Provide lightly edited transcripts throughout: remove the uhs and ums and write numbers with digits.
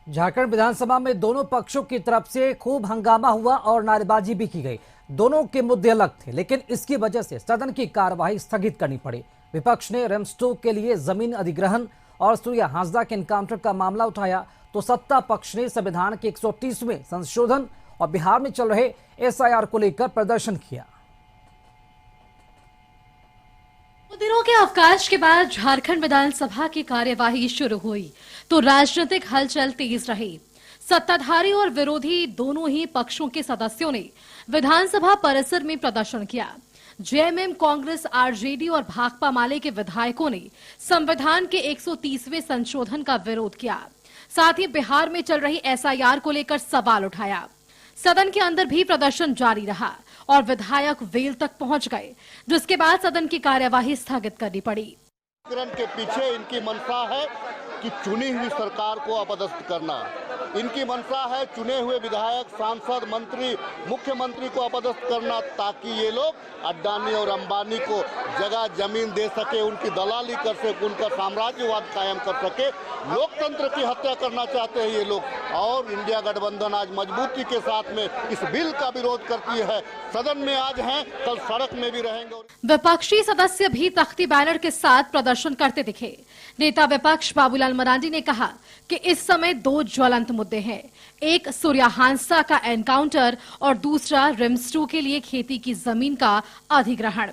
झारखंड विधानसभा में दोनों पक्षों की तरफ से खूब हंगामा हुआ और नारेबाजी भी की गई। दोनों के मुद्दे अलग थे, लेकिन इसकी वजह से सदन की कार्यवाही स्थगित करनी पड़ी। विपक्ष ने रिम्स 2 के लिए जमीन अधिग्रहण और सूर्या हांसदा के एनकाउंटर का मामला उठाया, तो सत्ता पक्ष ने संविधान के 130वें संशोधन और बिहार में चल रहे एसआईआर को लेकर प्रदर्शन किया। दिनों के अवकाश के बाद झारखंड विधानसभा की कार्यवाही शुरू हुई तो राजनीतिक हलचल तेज रही। सत्ताधारी और विरोधी दोनों ही पक्षों के सदस्यों ने विधानसभा परिसर में प्रदर्शन किया। जेएमएम, कांग्रेस, आरजेडी और भाकपा माले के विधायकों ने संविधान के 130वें संशोधन का विरोध किया। साथ ही बिहार में चल रही एसआईआर को लेकर सवाल उठाया। सदन के अंदर भी प्रदर्शन जारी रहा और विधायक वेल तक पहुंच गए, जिसके बाद सदन की कार्यवाही स्थगित करनी पड़ी। के पीछे इनकी मंशा है कि चुनी हुई सरकार को अपदस्थ करना। इनकी मंशा है चुने हुए विधायक, सांसद, मंत्री, मुख्यमंत्री को अपदस्थ करना, ताकि ये लोग अडानी और अंबानी को जगह जमीन दे सके, उनकी दलाली कर सके, उनका साम्राज्यवाद कायम कर सके। लोकतंत्र की हत्या करना चाहते हैं ये लोग। और इंडिया गठबंधन आज मजबूती के साथ में इस बिल का विरोध करती है। सदन में आज हैं, कल सड़क में भी रहेंगे। विपक्षी सदस्य भी तख्ती बैनर के साथ प्रदर्शन करते दिखे। नेता विपक्ष बाबूलाल मरांडी ने कहा कि इस समय दो ज्वलंत मुद्दे हैं, एक सूर्या हांसदा का एनकाउंटर और दूसरा रिम्स 2 के लिए खेती की जमीन का अधिग्रहण।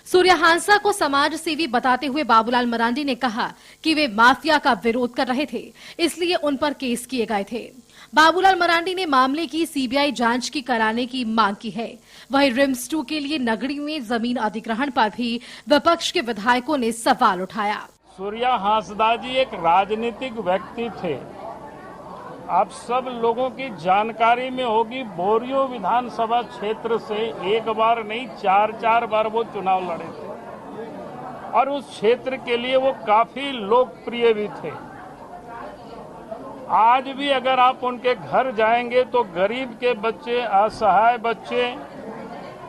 सूर्या हांसदा को समाज सेवी बताते हुए बाबूलाल मरांडी ने कहा कि वे माफिया का विरोध कर रहे थे, इसलिए उन पर केस किए गए थे। बाबूलाल मरांडी ने मामले की सीबीआई जांच की कराने की मांग की है। वहीं रिम्स 2 के लिए नगरी में जमीन अधिग्रहण पर भी विपक्ष के विधायकों ने सवाल उठाया। सूर्या हांसदा जी एक राजनीतिक व्यक्ति थे। आप सब लोगों की जानकारी में होगी, बोरियो विधानसभा क्षेत्र से एक बार नहीं 4 बार वो चुनाव लड़े थे और उस क्षेत्र के लिए वो काफी लोकप्रिय भी थे। आज भी अगर आप उनके घर जाएंगे तो गरीब के बच्चे, असहाय बच्चे,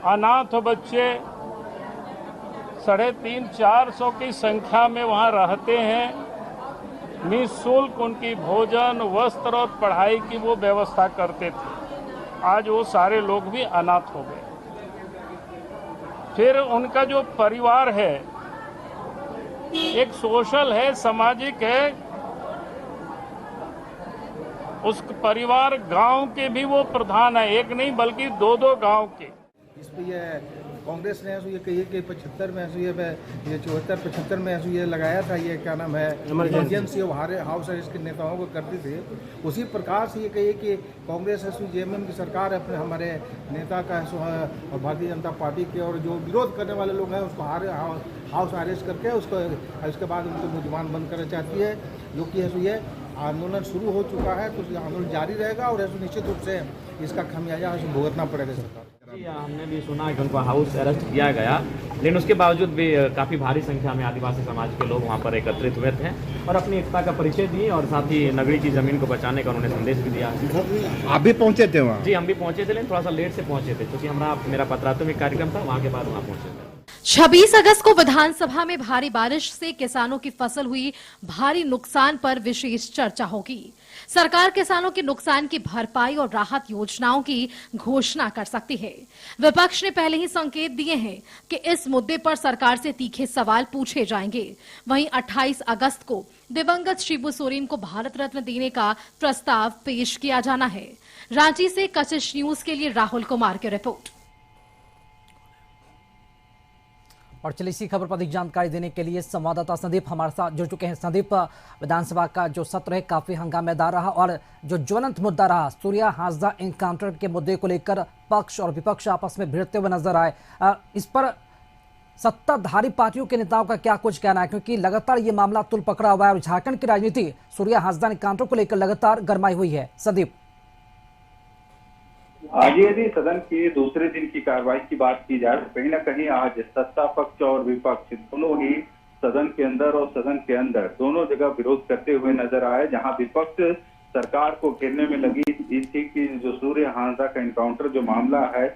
अनाथ बच्चे 350-400 की संख्या में वहां रहते हैं। निःशुल्क उनकी भोजन, वस्त्र और पढ़ाई की वो व्यवस्था करते थे। आज वो सारे लोग भी अनाथ हो गए। फिर उनका जो परिवार है एक सोशल है, सामाजिक है। उस परिवार गांव के भी वो प्रधान है, एक नहीं बल्कि 2-2 गांव के। इस पे ये कांग्रेस ने ये कही कि 75 में ये 74-75 में ये लगाया था, ये क्या नाम है, इमरजेंसी हाउस अरेस्ट के नेताओं को करती थी। उसी प्रकार से ये कही कि कांग्रेस जेएमएम की सरकार अपने हमारे नेता का और भारतीय जनता पार्टी के और जो विरोध करने वाले लोग हैं उसको हाउस अरेस्ट करके उसके बाद उनको मुजमान बंद करना चाहती है, जो कि ये आंदोलन शुरू हो चुका है। तो आंदोलन जारी रहेगा और निश्चित रूप से इसका खमियाजा भुगतना पड़ेगा सरकार। हमने भी सुना कि उनको हाउस अरेस्ट किया गया, लेकिन उसके बावजूद भी काफी भारी संख्या में आदिवासी समाज के लोग वहां पर एकत्रित हुए थे और अपनी एकता का परिचय दिए और साथ ही नगरी की जमीन को बचाने का उन्होंने संदेश भी दिया। आप भी पहुंचे थे वहाँ? जी, हम भी पहुंचे थे, लेकिन थोड़ा सा लेट से पहुंचे थे क्योंकि मेरा प्राथमिक कार्यक्रम था, वहाँ के बाद वहाँ पहुंचे थे। 26 अगस्त को विधानसभा में भारी बारिश से किसानों की फसल हुई भारी नुकसान पर विशेष चर्चा होगी। सरकार किसानों के नुकसान की भरपाई और राहत योजनाओं की घोषणा कर सकती है। विपक्ष ने पहले ही संकेत दिए हैं कि इस मुद्दे पर सरकार से तीखे सवाल पूछे जाएंगे। वहीं 28 अगस्त को दिवंगत शिबू सोरेन को भारत रत्न देने का प्रस्ताव पेश किया जाना है। रांची से कशिश न्यूज के लिए राहुल कुमार की रिपोर्ट। और चलिए इसी खबर पर अधिक जानकारी देने के लिए संवाददाता संदीप हमारे साथ जुड़ चुके हैं। संदीप, विधानसभा का जो सत्र है काफी हंगामेदार रहा और जो ज्वलंत मुद्दा रहा सूर्या हांसदा एनकाउंटर के मुद्दे को लेकर पक्ष और विपक्ष आपस में भिड़ते हुए नजर आए। इस पर सत्ताधारी पार्टियों के नेताओं का क्या कुछ कहना है, क्योंकि लगातार ये मामला तुल पकड़ा हुआ है और झारखंड की राजनीति सूर्या हांसदा एनकाउंटर को लेकर लगातार गरमाई हुई है। संदीप, आज यदि सदन के दूसरे दिन की कार्रवाई की बात की जाए तो कहीं ना कहीं आज सत्ता पक्ष और विपक्ष दोनों ही सदन के अंदर और सदन के अंदर दोनों जगह विरोध करते हुए नजर आए। जहां विपक्ष सरकार को घेरने में लगी इस थी कि जो सूर्या हांसदा का एनकाउंटर जो मामला है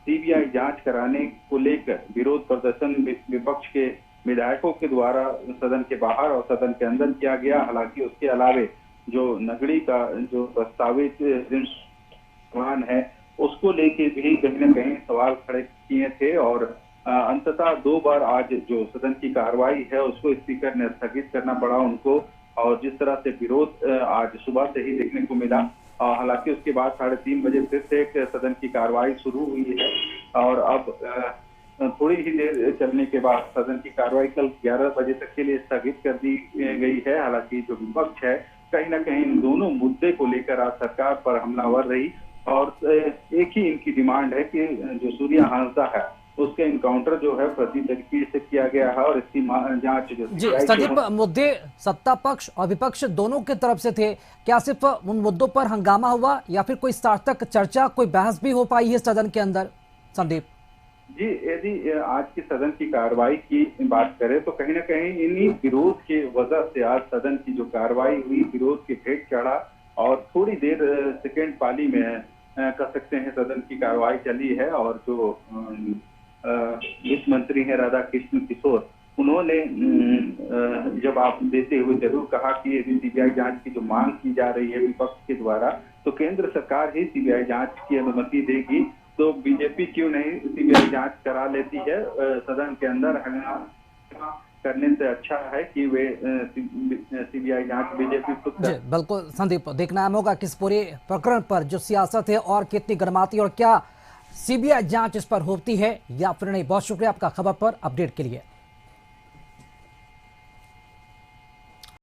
सीबीआई जांच कराने को लेकर विरोध प्रदर्शन विपक्ष के विधायकों के द्वारा सदन के बाहर और सदन के अंदर किया गया। हालांकि उसके अलावे जो नगरी का जो प्रस्तावित निर्माण है उसको लेके भी कहीं न कहीं सवाल खड़े किए थे और अंततः 2 बार आज जो सदन की कार्रवाई है उसको स्पीकर ने स्थगित करना पड़ा उनको। और जिस तरह से विरोध आज सुबह से ही देखने को मिला, हालांकि उसके बाद 3:30 बजे फिर से एक सदन की कार्रवाई शुरू हुई है और अब थोड़ी ही देर चलने के बाद सदन की कार्रवाई कल 11 बजे तक के लिए स्थगित कर दी गई है। हालांकि जो विपक्ष है कहीं न कहीं इन दोनों मुद्दे को लेकर आज सरकार पर हमलावर रही और एक ही इनकी डिमांड है कि जो सूर्या हांसदा है उसके इनकाउंटर जो है फर्जी तरीके से किया गया है और इसकी जांच जो जी संदीप, मुद्दे सत्ता पक्ष और विपक्ष दोनों की तरफ से थे, क्या सिर्फ उन मुद्दों पर हंगामा हुआ या फिर कोई सार्थक चर्चा, कोई बहस भी हो पाई है सदन के अंदर? संदीप जी, यदि आज की सदन की कार्रवाई की बात करें तो कहीं न कहीं इन्हीं विरोध के वजह से आज सदन की जो कार्रवाई हुई विरोध के भेंट चढ़ा और थोड़ी देर सेकेंड पाली में कह सकते हैं सदन की कार्रवाई चली है। और जो वित्त मंत्री हैं राधा कृष्ण किशोर, उन्होंने जवाब देते हुए जरूर कहा कि यदि सीबीआई जांच की जो मांग की जा रही है विपक्ष के द्वारा तो केंद्र सरकार ही सीबीआई जांच की अनुमति देगी, तो बीजेपी क्यों नहीं सीबीआई जांच करा लेती है। सदन के अंदर हंगामा करने से अच्छा है कि वे सीबीआई जांच बीजेपी खुद जी बिल्कुल संदीप, देखना अहम होगा किस पूरे प्रकरण पर जो सियासत है और कितनी गर्माती और क्या सीबीआई जांच इस पर होती है या फिर नहीं। बहुत शुक्रिया आपका खबर पर अपडेट के लिए।